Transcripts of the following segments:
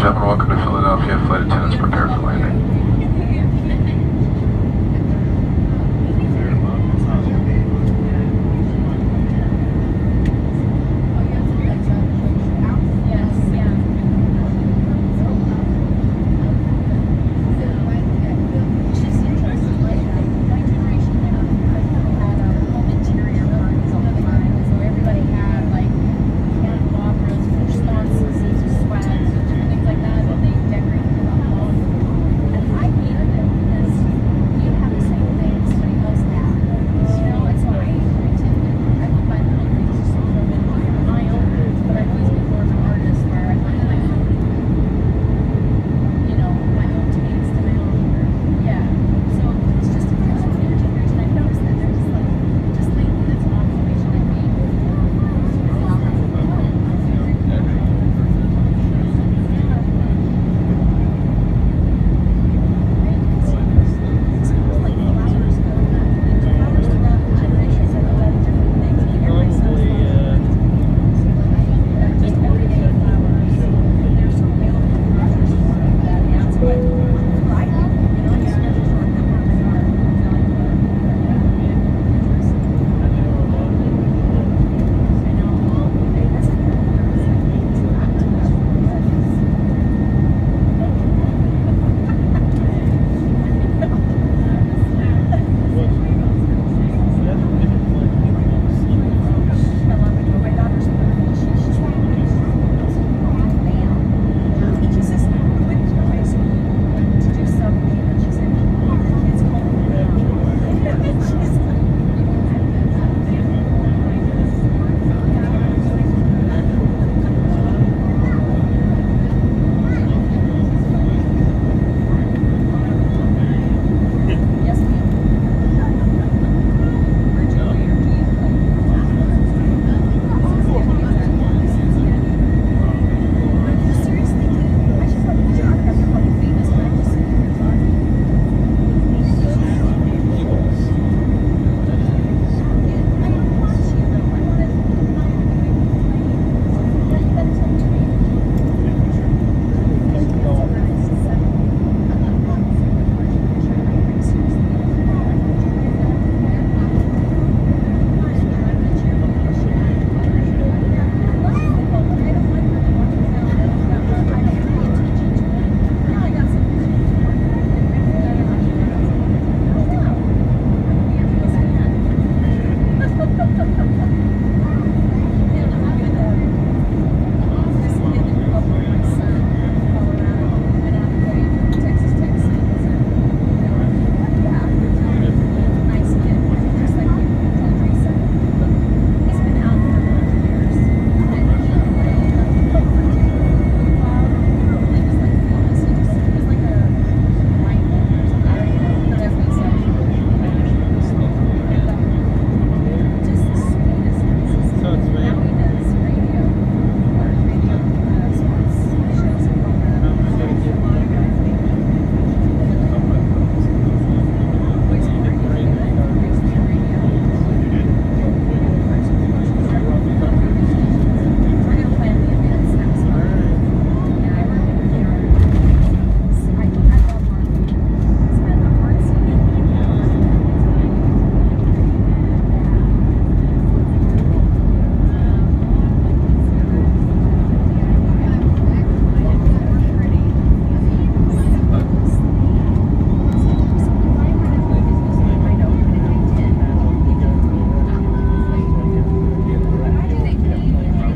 gentlemen, welcome to Philadelphia. Flight attendants prepare for landing.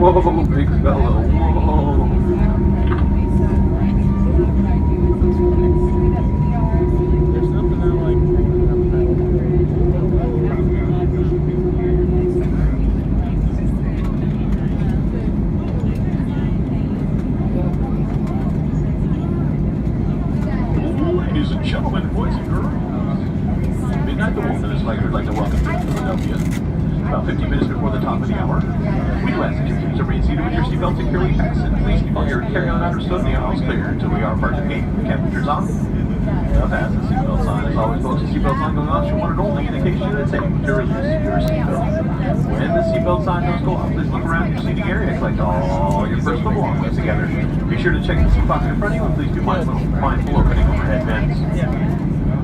Whoa, big fellow. Whoa. Ladies and gentlemen, boys and girls, Midnight the Wolf and his Lair would like to welcome you to Philadelphia. About 15 minutes before the top of the hour, we do ask that you please remain seated with your seatbelt securely fastened. Please keep all your carry-on understood and the aisles clear until we are part of the gate. Temperatures on. Fasten the seatbelt sign. As always, folks, the seatbelt sign going on should one and only indication it's safe to release your seatbelt. When the seatbelt sign does go off, please look around your seating area, collect all your personal belongings together. Be sure to check the seat pocket in front of you, and please be mindful opening overhead bins.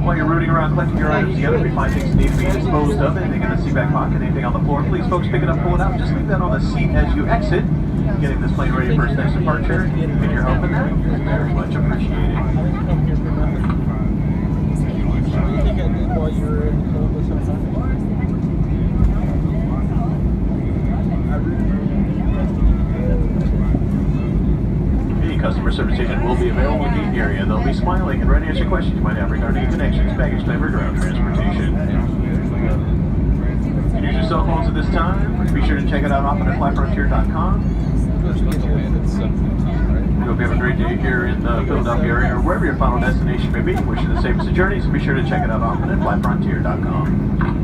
While you're rooting around collecting your items together, if you find things that need to be disposed of, anything in the seat back pocket, anything on the floor, please folks pick it up, pull it out, just leave that on the seat as you exit, getting this plane ready for its next departure. And your help in that is very much appreciated. Any customer service agent will be available in the gate area. They'll be smiling and ready to answer questions you might have regarding connections, baggage claim, or ground transportation. Use your cell phones at this time. Be sure to check it out often at flyfrontier.com. We hope you have a great day here in the Philadelphia area or wherever your final destination may be. Wish you the safest of journeys, and be sure to check it out often at flyfrontier.com.